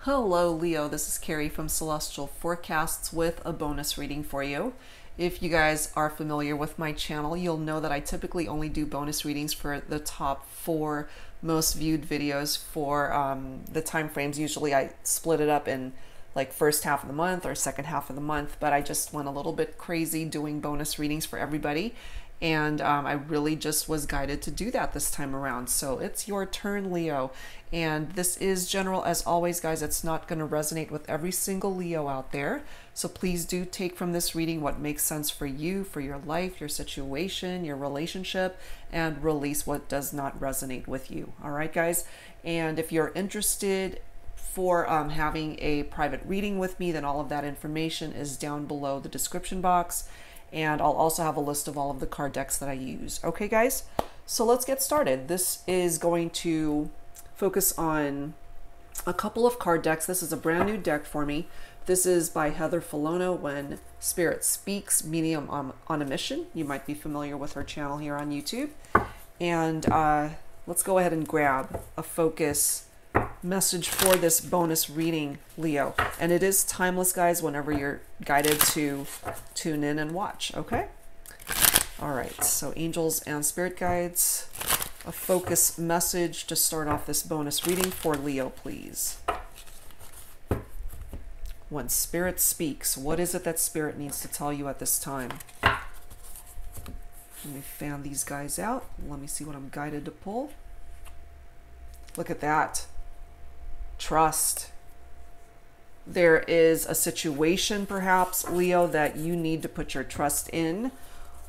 Hello Leo, this is Carrie from Celestial Forecasts with a bonus reading for you. If you guys are familiar with my channel, you'll know that I typically only do bonus readings for the top 4 most viewed videos for the time frames. Usually I split it up in like first half of the month or second half of the month, but I just went a little bit crazy doing bonus readings for everybody. And I really just was guided to do that this time around. So it's your turn, Leo. And this is general as always, guys. It's not going to resonate with every single Leo out there. So please do take from this reading what makes sense for you, for your life, your situation, your relationship, and release what does not resonate with you. All right, guys. And if you're interested for having a private reading with me, then all of that information is down below the description box. And I'll also have a list of all of the card decks that I use. Okay, guys? So let's get started. This is going to focus on a couple of card decks. This is a brand new deck for me. This is by Fallona, When Spirit Speaks, Medium on a Mission. You might be familiar with her channel here on YouTube. And let's go ahead and grab a focus message for this bonus reading, Leo. And it is timeless, guys, whenever you're guided to tune in and watch. Okay? All right, so angels and spirit guides, a focus message to start off this bonus reading for Leo, please. When spirit speaks, what is it that spirit needs to tell you at this time? Let me fan these guys out. Let me see what I'm guided to pull. Look at that. Trust. There is a situation, perhaps, Leo, that you need to put your trust in.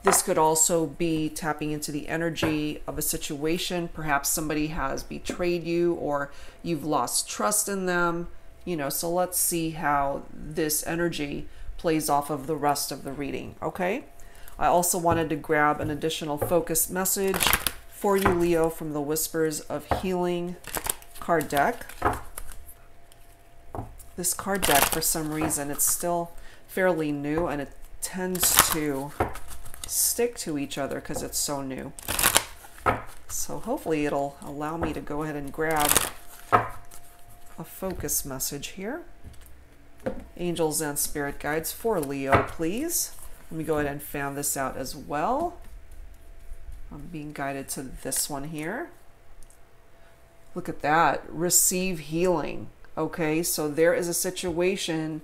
This could also be tapping into the energy of a situation. Perhaps somebody has betrayed you or you've lost trust in them. You know, so let's see how this energy plays off of the rest of the reading, okay? I also wanted to grab an additional focus message for you, Leo, from the Whispers of Healing card deck. This card deck, for some reason, it's still fairly new and it tends to stick to each other because it's so new. So hopefully it'll allow me to go ahead and grab a focus message here. Angels and spirit guides for Leo, please. Let me go ahead and fan this out as well. I'm being guided to this one here. Look at that. Receive healing. Okay, so there is a situation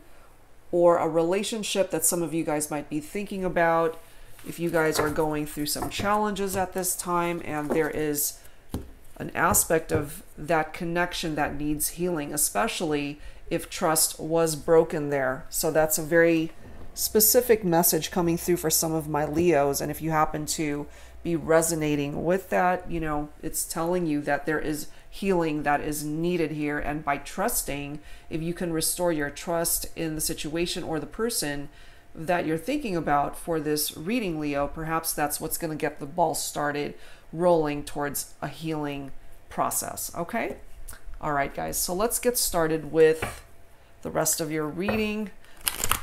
or a relationship that some of you guys might be thinking about. If you guys are going through some challenges at this time and there is an aspect of that connection that needs healing, especially if trust was broken there. So that's a very specific message coming through for some of my Leos. And if you happen to be resonating with that, you know, it's telling you that there is healing that is needed here. And by trusting, if you can restore your trust in the situation or the person that you're thinking about for this reading, Leo, perhaps that's what's going to get the ball started rolling towards a healing process. Okay? All right, guys. So let's get started with the rest of your reading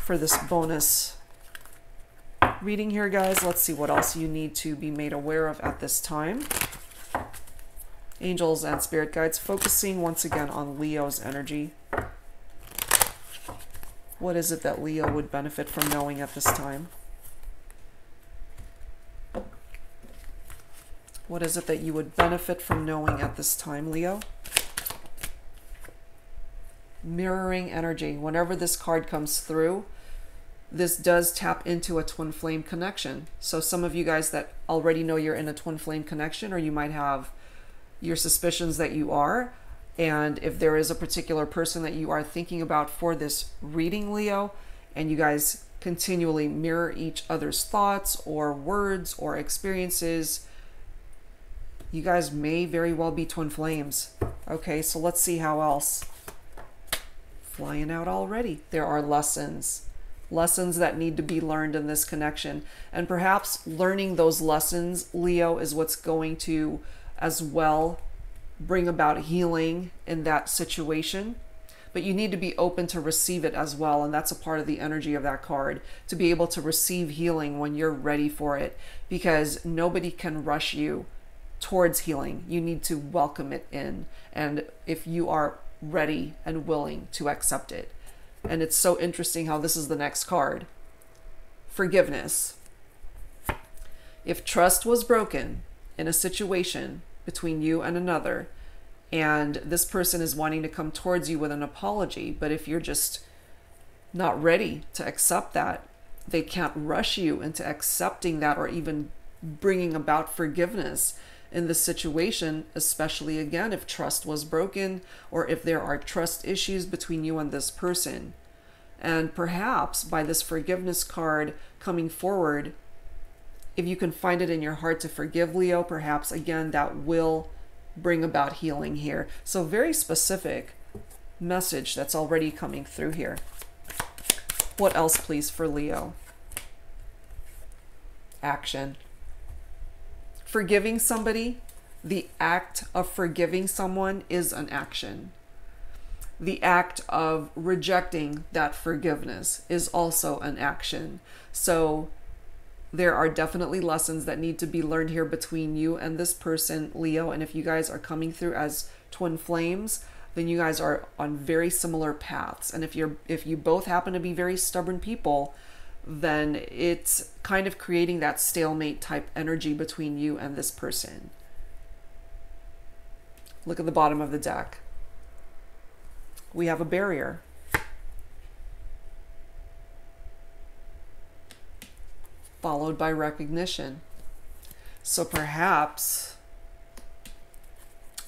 for this bonus reading here, guys. Let's see what else you need to be made aware of at this time. Angels and spirit guides focusing once again on Leo's energy. What is it that Leo would benefit from knowing at this time? What is it that you would benefit from knowing at this time, Leo? Mirroring energy. Whenever this card comes through, this does tap into a twin flame connection. So some of you guys that already know you're in a twin flame connection, or you might have your suspicions that you are. And if there is a particular person that you are thinking about for this reading, Leo, and you guys continually mirror each other's thoughts or words or experiences, you guys may very well be twin flames. Okay, so let's see how else. Flying out already. There are lessons that need to be learned in this connection. And perhaps learning those lessons, Leo, is what's going to as well bring about healing in that situation. But you need to be open to receive it as well. And that's a part of the energy of that card, to be able to receive healing when you're ready for it, because nobody can rush you towards healing. You need to welcome it in. And if you are ready and willing to accept it. And it's so interesting how this is the next card. Forgiveness. If trust was broken in a situation between you and another, and this person is wanting to come towards you with an apology, but if you're just not ready to accept that, they can't rush you into accepting that or even bringing about forgiveness in the situation, especially again if trust was broken or if there are trust issues between you and this person. And perhaps by this forgiveness card coming forward, if you can find it in your heart to forgive, Leo, perhaps again that will bring about healing here. So very specific message that's already coming through here. What else, please, for Leo? Action. Forgiving somebody, the act of forgiving someone is an action. The act of rejecting that forgiveness is also an action. So there are definitely lessons that need to be learned here between you and this person, Leo. And if you guys are coming through as twin flames, then you guys are on very similar paths. And if you both happen to be very stubborn people, then it's kind of creating that stalemate type energy between you and this person. Look at the bottom of the deck. We have a barrier. Followed by recognition. So perhaps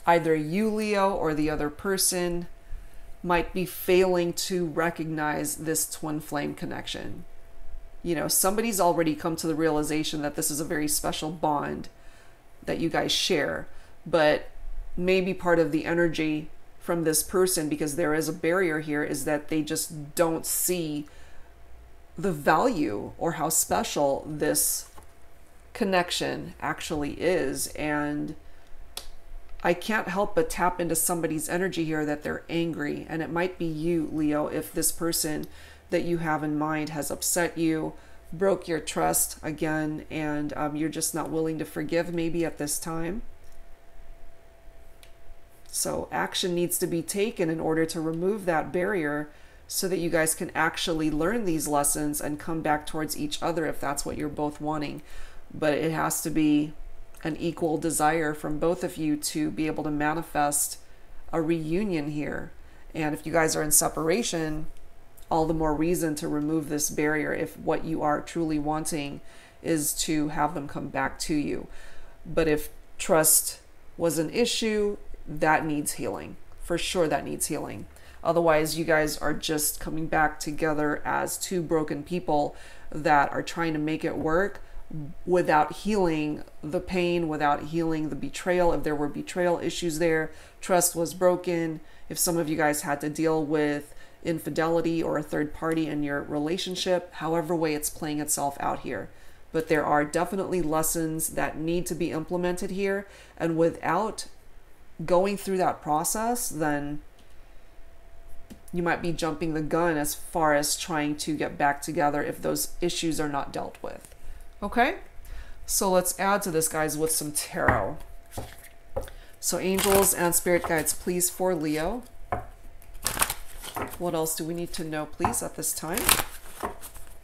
either you, Leo, or the other person might be failing to recognize this twin flame connection. You know, somebody's already come to the realization that this is a very special bond that you guys share, but maybe part of the energy from this person, because there is a barrier here, is that they just don't see the value or how special this connection actually is. And I can't help but tap into somebody's energy here that they're angry. And it might be you, Leo, if this person that you have in mind has upset you, broke your trust again, and you're just not willing to forgive maybe at this time. So action needs to be taken in order to remove that barrier so that you guys can actually learn these lessons and come back towards each other if that's what you're both wanting. But it has to be an equal desire from both of you to be able to manifest a reunion here. And if you guys are in separation, all the more reason to remove this barrier if what you are truly wanting is to have them come back to you. But if trust was an issue, that needs healing. For sure, that needs healing. Otherwise, you guys are just coming back together as two broken people that are trying to make it work without healing the pain, without healing the betrayal. If there were betrayal issues there, trust was broken. If some of you guys had to deal with infidelity or a third party in your relationship, however way it's playing itself out here. But there are definitely lessons that need to be implemented here. And without going through that process, then you might be jumping the gun as far as trying to get back together if those issues are not dealt with. Okay, so let's add to this, guys, with some tarot. So angels and spirit guides, please, for Leo. What else do we need to know, please, at this time?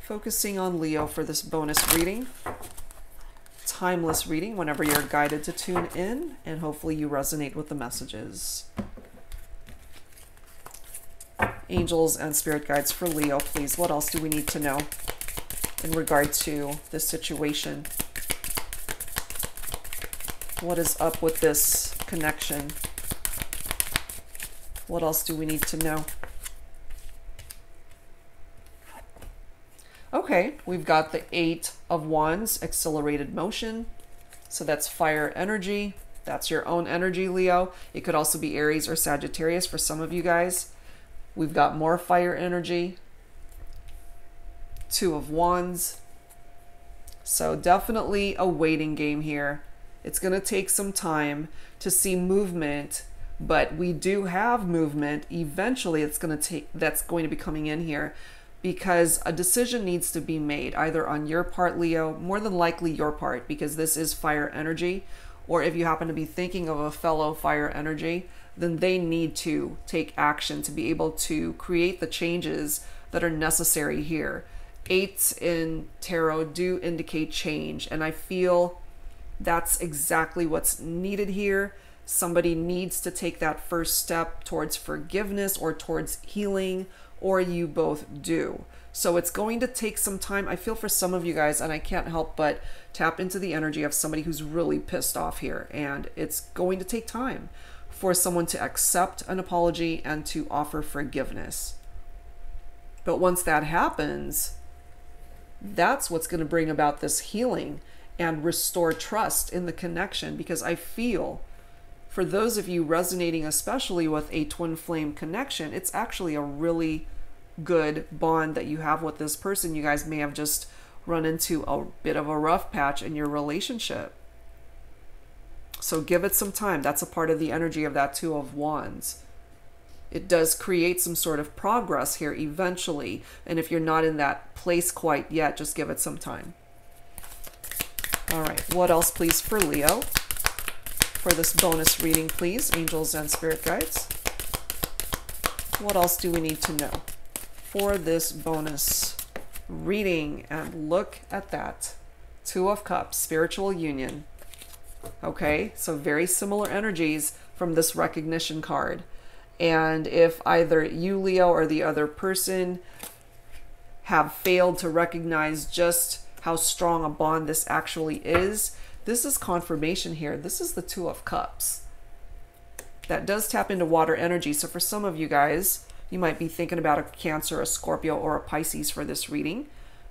Focusing on Leo for this bonus reading. Timeless reading whenever you're guided to tune in, and hopefully you resonate with the messages. Angels and spirit guides for Leo, please. What else do we need to know in regard to this situation? What is up with this connection? What else do we need to know? Okay, we've got the 8 of Wands, accelerated motion. So that's fire energy. That's your own energy, Leo. It could also be Aries or Sagittarius for some of you guys. We've got more fire energy. 2 of Wands. So definitely a waiting game here. It's going to take some time to see movement, but we do have movement. Eventually that's going to be coming in here, because a decision needs to be made either on your part, Leo, more than likely your part, because this is fire energy, or if you happen to be thinking of a fellow fire energy, then they need to take action to be able to create the changes that are necessary here. Eights in tarot do indicate change, and I feel that's exactly what's needed here. Somebody needs to take that first step towards forgiveness or towards healing, or you both do. So it's going to take some time. I feel for some of you guys, and I can't help but tap into the energy of somebody who's really pissed off here, and it's going to take time for someone to accept an apology and to offer forgiveness. But once that happens, that's what's going to bring about this healing and restore trust in the connection, because I feel for those of you resonating especially with a twin flame connection, it's actually a really good bond that you have with this person. You guys may have just run into a bit of a rough patch in your relationship. So give it some time. That's a part of the energy of that Two of Wands. It does create some sort of progress here eventually. And if you're not in that place quite yet, just give it some time. All right, what else please for Leo? For this bonus reading, please, angels and spirit guides. What else do we need to know for this bonus reading? And look at that. Two of Cups, spiritual union. Okay, so very similar energies from this recognition card. And if either you, Leo, or the other person have failed to recognize just how strong a bond this actually is, this is confirmation here. This is the Two of Cups. That does tap into water energy. So for some of you guys, you might be thinking about a Cancer, a Scorpio, or a Pisces for this reading.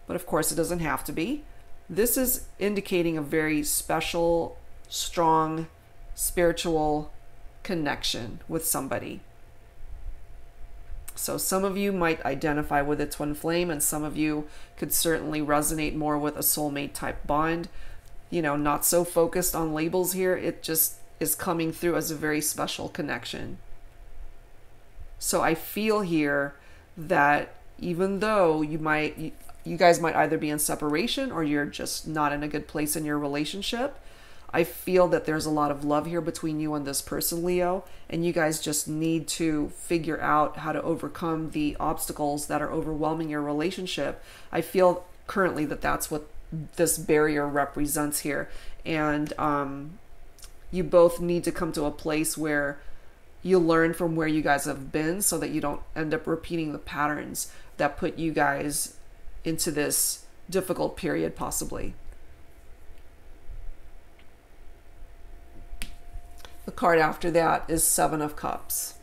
But of course, it doesn't have to be. This is indicating a very special, strong, spiritual connection with somebody. So some of you might identify with a twin flame, and some of you could certainly resonate more with a soulmate type bond. You know, not so focused on labels here. It just is coming through as a very special connection. So I feel here that even though you guys might either be in separation or you're just not in a good place in your relationship, I feel that there's a lot of love here between you and this person, Leo, and you guys just need to figure out how to overcome the obstacles that are overwhelming your relationship. I feel currently that that's what this barrier represents here. And you both need to come to a place where you learn from where you guys have been so that you don't end up repeating the patterns that put you guys into this difficult period possibly. The card after that is Seven of Cups,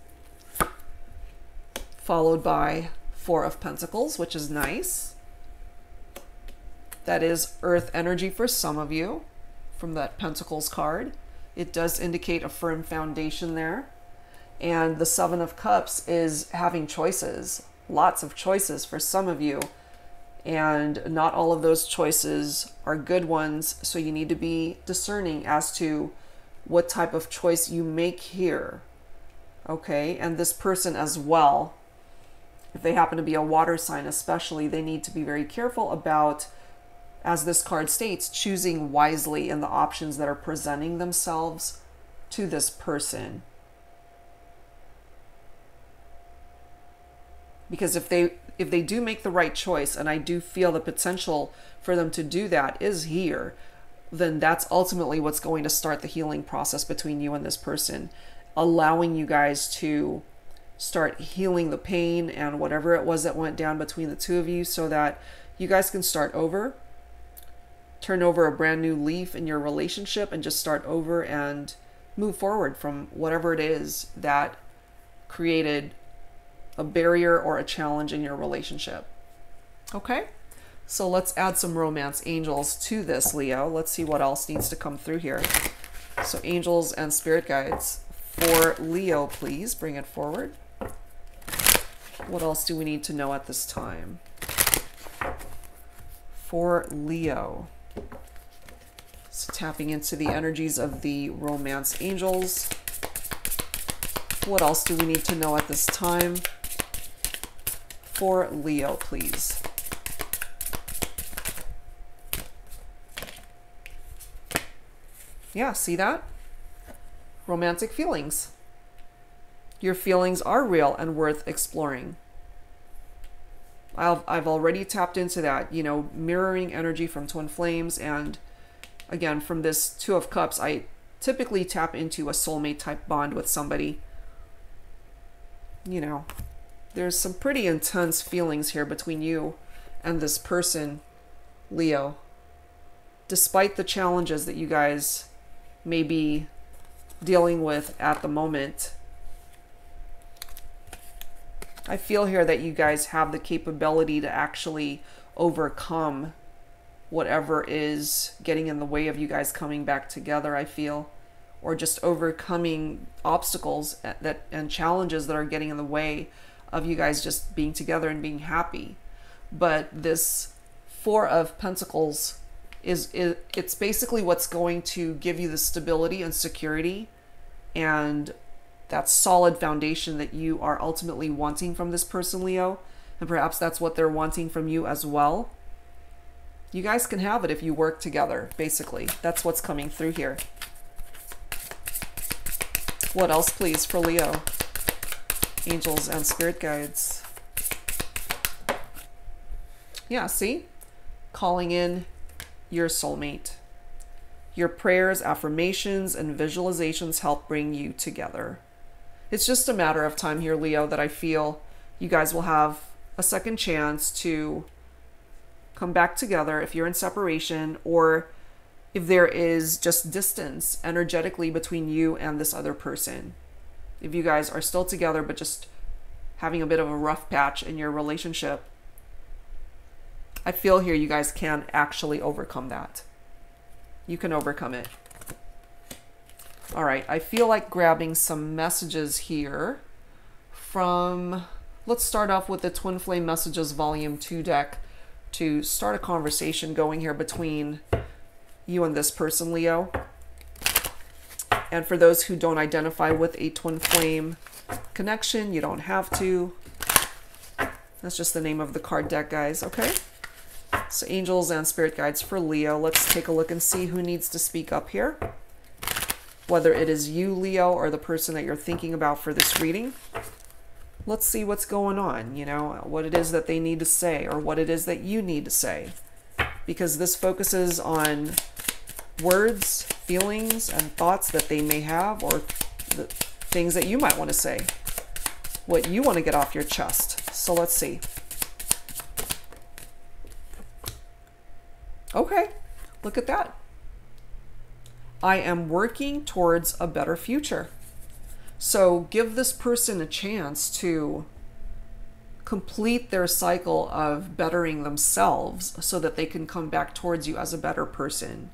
followed by Four of Pentacles, which is nice. That is earth energy for some of you from that Pentacles card. It does indicate a firm foundation there. And the Seven of Cups is having choices, lots of choices for some of you. And not all of those choices are good ones. So you need to be discerning as to what type of choice you make here. Okay, and this person as well, if they happen to be a water sign especially, they need to be very careful about, as this card states, choosing wisely in the options that are presenting themselves to this person. Because if they do make the right choice, and I do feel the potential for them to do that is here, then that's ultimately what's going to start the healing process between you and this person, allowing you guys to start healing the pain and whatever it was that went down between the two of you, so that you guys can start over, turn over a brand new leaf in your relationship, and just start over and move forward from whatever it is that created a barrier or a challenge in your relationship. Okay? So let's add some romance angels to this, Leo. Let's see what else needs to come through here. So angels and spirit guides for Leo, please bring it forward. What else do we need to know at this time? For Leo. So tapping into the energies of the romance angels. What else do we need to know at this time? For Leo, please. Yeah, see that? Romantic feelings. Your feelings are real and worth exploring. I've already tapped into that, you know, mirroring energy from twin flames. And again, from this Two of Cups, I typically tap into a soulmate type bond with somebody. You know, there's some pretty intense feelings here between you and this person, Leo. Despite the challenges that you guys may be dealing with at the moment, I feel here that you guys have the capability to actually overcome whatever is getting in the way of you guys coming back together, I feel, or just overcoming obstacles and challenges that are getting in the way of you guys just being together and being happy. But this Four of Pentacles it's basically what's going to give you the stability and security and that solid foundation that you are ultimately wanting from this person, Leo. And perhaps that's what they're wanting from you as well. You guys can have it if you work together, basically. That's what's coming through here. What else, please, for Leo? Angels and spirit guides. Yeah, see? Calling in your soulmate. Your prayers, affirmations, and visualizations help bring you together. It's just a matter of time here, Leo, that I feel you guys will have a second chance to come back together if you're in separation, or if there is just distance energetically between you and this other person. If you guys are still together but just having a bit of a rough patch in your relationship, I feel here you guys can actually overcome that. You can overcome it. All right, I feel like grabbing some messages here from, let's start off with the Twin Flame Messages Volume 2 deck to start a conversation going here between you and this person, Leo. And for those who don't identify with a twin flame connection, you don't have to. That's just the name of the card deck, guys, okay? So angels and spirit guides for Leo. Let's take a look and see who needs to speak up here. Whether it is you, Leo, or the person that you're thinking about for this reading. Let's see what's going on, you know, what it is that they need to say or what it is that you need to say. Because this focuses on words, feelings, and thoughts that they may have, or the things that you might want to say. What you want to get off your chest. So let's see. Okay, look at that. I am working towards a better future. So give this person a chance to complete their cycle of bettering themselves so that they can come back towards you as a better person.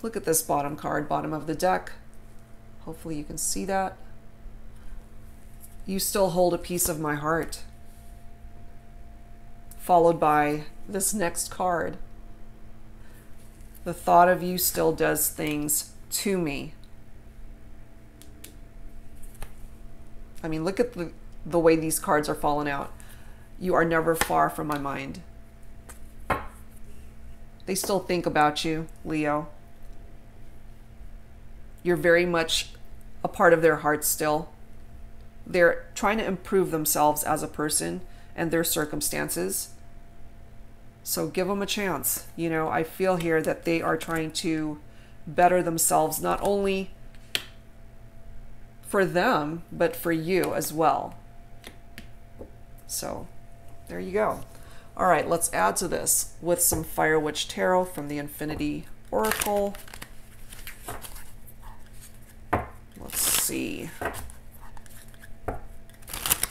Look at this bottom card, bottom of the deck. Hopefully you can see that. You still hold a piece of my heart. Followed by this next card. The thought of you still does things to me. I mean, look at the way these cards are falling out. You are never far from my mind. They still think about you, Leo. You're very much a part of their heart still. They're trying to improve themselves as a person and their circumstances. So give them a chance. You know, I feel here that they are trying to better themselves, not only for them, but for you as well. So there you go. All right, let's add to this with some Fire Witch Tarot from the Infinity Oracle. Let's see.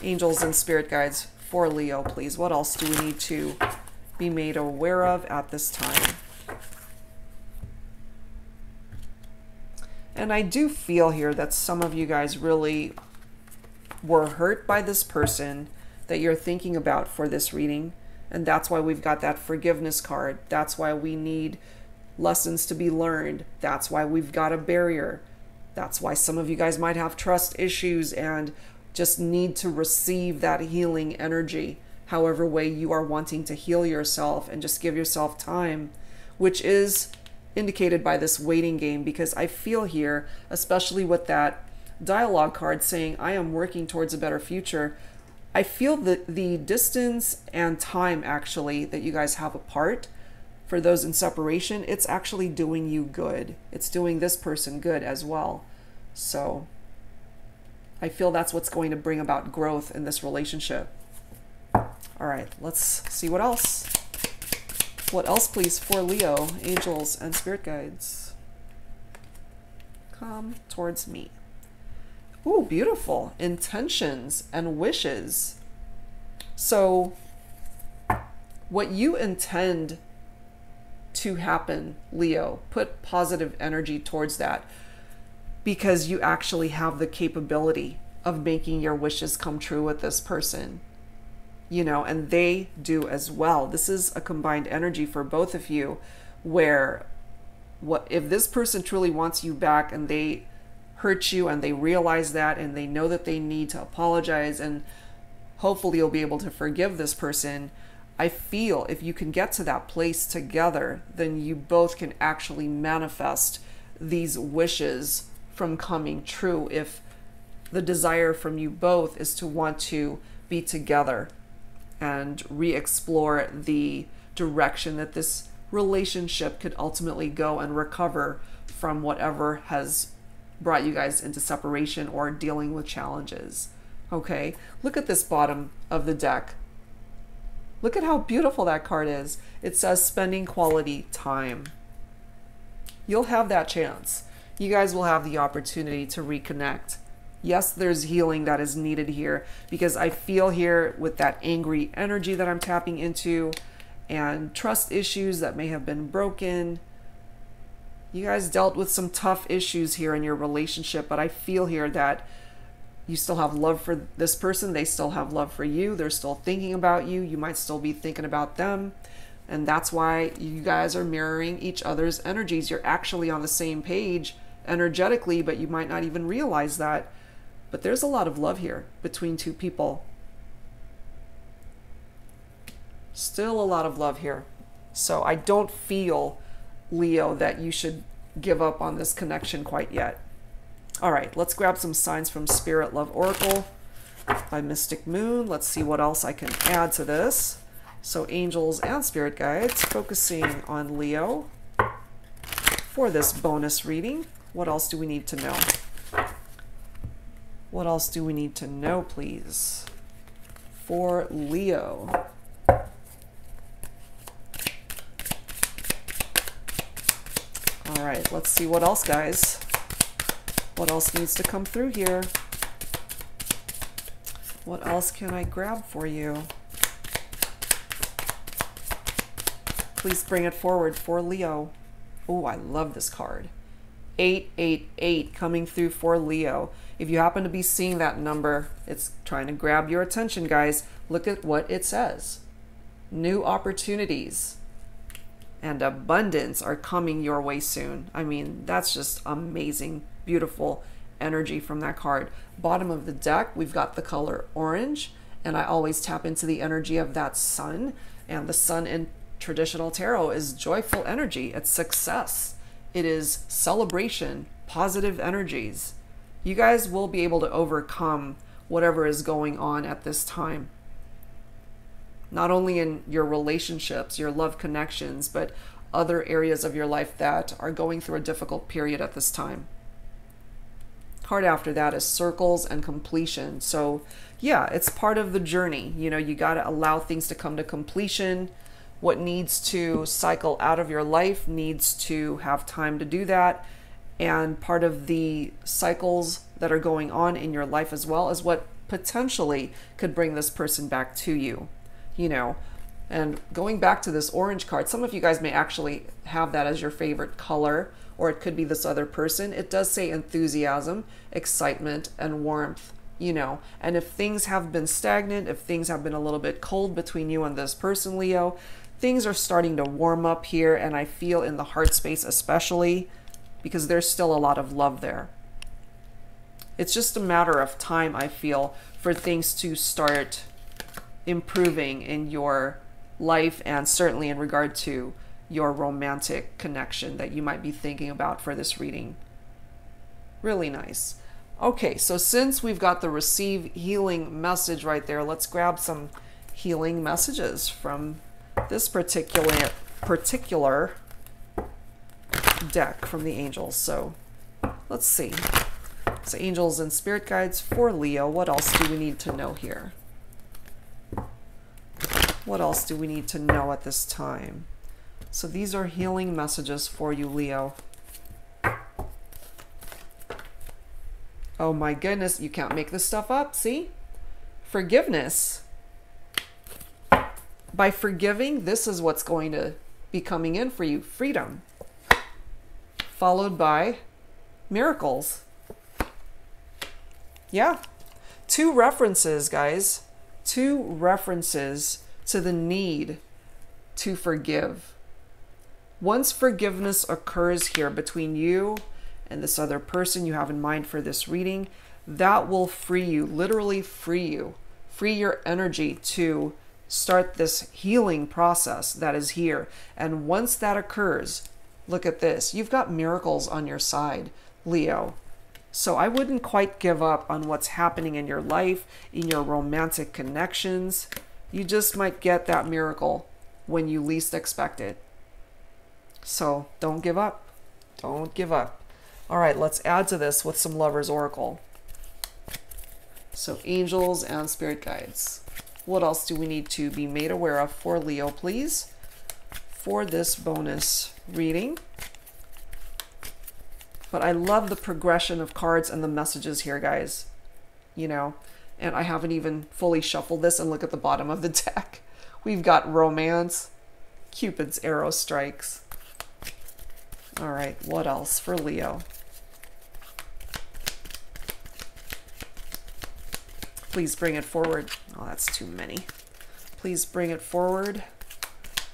Angels and spirit guides for Leo, please. What else do we need to be made aware of at this time? And I do feel here that some of you guys really were hurt by this person that you're thinking about for this reading. And that's why we've got that forgiveness card. That's why we need lessons to be learned. That's why we've got a barrier. That's why some of you guys might have trust issues and just need to receive that healing energy, however way you are wanting to heal yourself, and just give yourself time, which is indicated by this waiting game. Because I feel here, especially with that dialogue card saying, I am working towards a better future. I feel that the distance and time actually that you guys have apart, for those in separation, it's actually doing you good. It's doing this person good as well. So I feel that's what's going to bring about growth in this relationship. All right, let's see what else. What else, please, for Leo, angels and spirit guides? Come towards me. Ooh, beautiful. Intentions and wishes. So what you intend to happen, Leo, put positive energy towards that, because you actually have the capability of making your wishes come true with this person. You know, and they do as well. This is a combined energy for both of you, where if this person truly wants you back and they hurt you and they realize that and they know that they need to apologize, and hopefully you'll be able to forgive this person. I feel if you can get to that place together, then you both can actually manifest these wishes from coming true, if the desire from you both is to want to be together and re-explore the direction that this relationship could ultimately go, and recover from whatever has brought you guys into separation or dealing with challenges. Okay, look at this bottom of the deck. Look at how beautiful that card is. It says spending quality time. You'll have that chance. You guys will have the opportunity to reconnect. Yes, there's healing that is needed here, because I feel here with that angry energy that I'm tapping into, and trust issues that may have been broken. You guys dealt with some tough issues here in your relationship, but I feel here that you still have love for this person. They still have love for you. They're still thinking about you. You might still be thinking about them. And that's why you guys are mirroring each other's energies. You're actually on the same page energetically, but you might not even realize that. But there's a lot of love here between two people. Still a lot of love here. So I don't feel, Leo, that you should give up on this connection quite yet. All right, let's grab some signs from Spirit Love Oracle by Mystic Moon. Let's see what else I can add to this. So angels and spirit guides focusing on Leo for this bonus reading. What else do we need to know? What else do we need to know, please, for Leo? All right, let's see what else, guys. What else needs to come through here? What else can I grab for you? Please bring it forward for Leo. Oh, I love this card. 888 coming through for Leo. If you happen to be seeing that number, it's trying to grab your attention, guys. Look at what it says. New opportunities and abundance are coming your way soon. I mean, that's just amazing, beautiful energy from that card. Bottom of the deck, we've got the color orange, and I always tap into the energy of that sun. And the sun in traditional tarot is joyful energy. It's success. It is celebration, positive energies. You guys will be able to overcome whatever is going on at this time. Not only in your relationships, your love connections, but other areas of your life that are going through a difficult period at this time. Card after that is circles and completion. So yeah, it's part of the journey. You know, you got to allow things to come to completion. What needs to cycle out of your life needs to have time to do that. And part of the cycles that are going on in your life as well is what potentially could bring this person back to you, you know. And going back to this orange card, some of you guys may actually have that as your favorite color, or it could be this other person. It does say enthusiasm, excitement, and warmth, you know. And if things have been stagnant, if things have been a little bit cold between you and this person, Leo, things are starting to warm up here, and I feel in the heart space especially, because there's still a lot of love there. It's just a matter of time, I feel, for things to start improving in your life, and certainly in regard to your romantic connection that you might be thinking about for this reading. Really nice. Okay, so since we've got the receive healing message right there, let's grab some healing messages from this particular deck from the angels. So let's see. So angels and spirit guides for Leo. What else do we need to know here? What else do we need to know at this time? So these are healing messages for you, Leo. Oh my goodness, you can't make this stuff up, see? Forgiveness. By forgiving, this is what's going to be coming in for you. Freedom. Followed by miracles. Yeah. 2 references, guys. 2 references to the need to forgive. Once forgiveness occurs here between you and this other person you have in mind for this reading, that will free you, literally free you, free your energy to start this healing process that is here. And once that occurs, look at this, you've got miracles on your side, Leo. So I wouldn't quite give up on what's happening in your life, in your romantic connections. You just might get that miracle when you least expect it. So don't give up. Don't give up. All right, let's add to this with some Lover's Oracle. So angels and spirit guides. What else do we need to be made aware of for Leo, please, for this bonus reading? But I love the progression of cards and the messages here, guys. You know, and I haven't even fully shuffled this, and look at the bottom of the deck. We've got romance, Cupid's arrow strikes. All right, what else for Leo? Please bring it forward. Oh, that's too many. Please bring it forward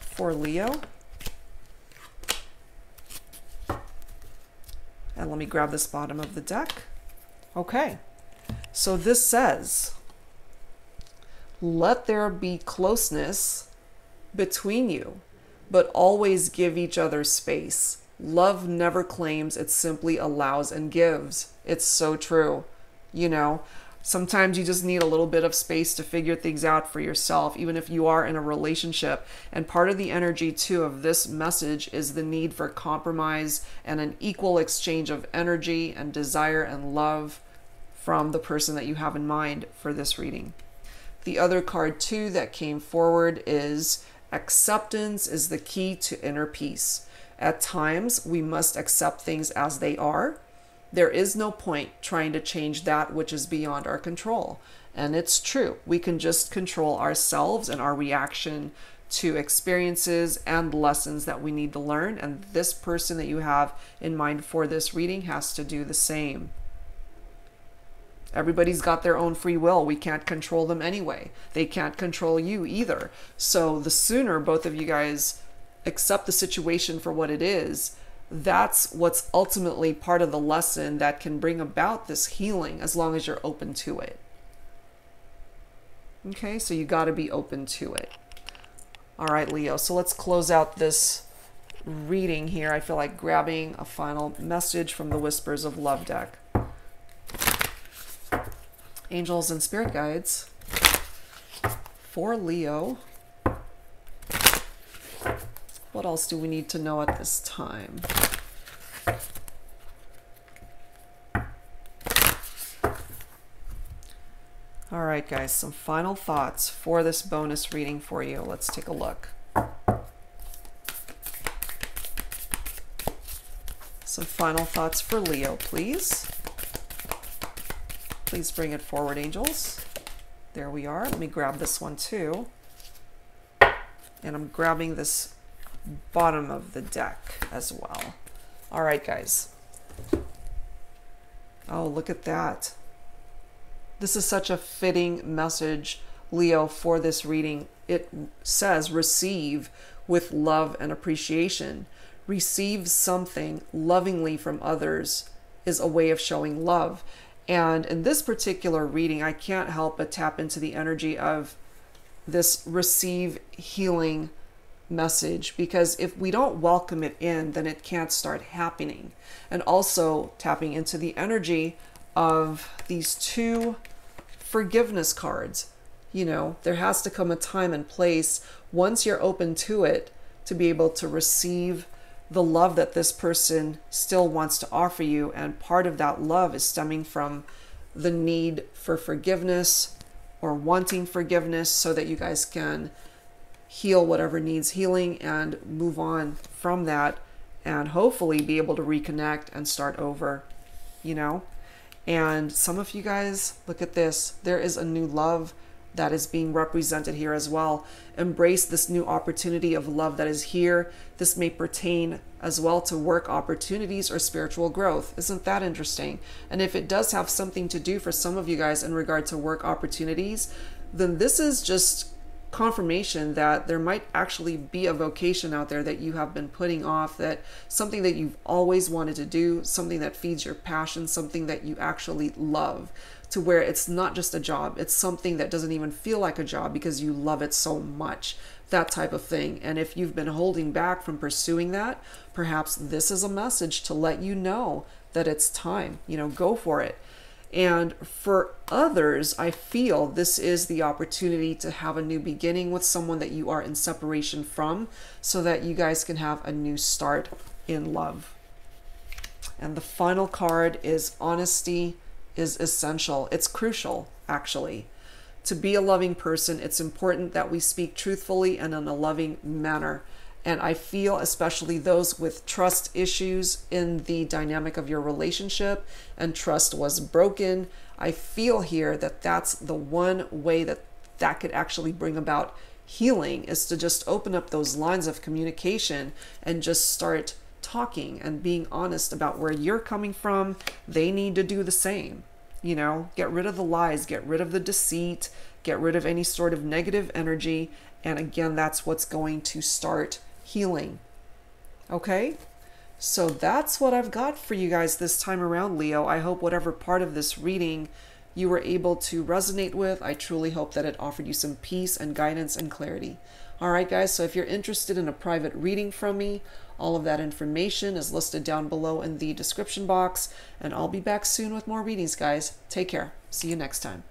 for Leo. And let me grab this bottom of the deck. Okay. So this says, let there be closeness between you, but always give each other space. Love never claims, it simply allows and gives. It's so true. You know, sometimes you just need a little bit of space to figure things out for yourself, even if you are in a relationship. And part of the energy, too, of this message is the need for compromise and an equal exchange of energy and desire and love from the person that you have in mind for this reading. The other card, too, that came forward is acceptance is the key to inner peace. At times, we must accept things as they are. There is no point trying to change that which is beyond our control. And it's true. We can just control ourselves and our reaction to experiences and lessons that we need to learn. And this person that you have in mind for this reading has to do the same. Everybody's got their own free will. We can't control them anyway. They can't control you either. So the sooner both of you guys accept the situation for what it is, that's what's ultimately part of the lesson that can bring about this healing, as long as you're open to it. Okay, so you got to be open to it. All right, Leo, so let's close out this reading here. I feel like grabbing a final message from the Whispers of Love deck. Angels and spirit guides for Leo. What else do we need to know at this time? All right, guys, some final thoughts for this bonus reading for you. Let's take a look. Some final thoughts for Leo, please. Please bring it forward, angels. There we are. Let me grab this one too. And I'm grabbing this bottom of the deck as well. All right, guys. Oh, look at that. This is such a fitting message, Leo, for this reading. It says, receive with love and appreciation. Receive something lovingly from others is a way of showing love. And in this particular reading, I can't help but tap into the energy of this receive healing message, because if we don't welcome it in, then it can't start happening. And also tapping into the energy of these two forgiveness cards. You know, there has to come a time and place once you're open to it to be able to receive the love that this person still wants to offer you. And part of that love is stemming from the need for forgiveness or wanting forgiveness so that you guys can heal whatever needs healing and move on from that and hopefully be able to reconnect and start over, you know? And some of you guys, look at this. There is a new love that is being represented here as well. Embrace this new opportunity of love that is here. This may pertain as well to work opportunities or spiritual growth. Isn't that interesting? And if it does have something to do for some of you guys in regard to work opportunities, then this is just confirmation that there might actually be a vocation out there that you have been putting off, that something that you've always wanted to do, something that feeds your passion, something that you actually love, to where it's not just a job, it's something that doesn't even feel like a job because you love it so much, that type of thing. And if you've been holding back from pursuing that, perhaps this is a message to let you know that it's time, you know, go for it. And for others, I feel this is the opportunity to have a new beginning with someone that you are in separation from so that you guys can have a new start in love. And the final card is honesty is essential. It's crucial, actually. To be a loving person, it's important that we speak truthfully and in a loving manner. And I feel especially those with trust issues in the dynamic of your relationship and trust was broken. I feel here that that's the one way that that could actually bring about healing, is to just open up those lines of communication and just start talking and being honest about where you're coming from. They need to do the same. You know, get rid of the lies, get rid of the deceit, get rid of any sort of negative energy. And again, that's what's going to start healing. Okay, so that's what I've got for you guys this time around, Leo. I hope whatever part of this reading you were able to resonate with, I truly hope that it offered you some peace and guidance and clarity. All right, guys, so if you're interested in a private reading from me, all of that information is listed down below in the description box, and I'll be back soon with more readings, guys. Take care. See you next time.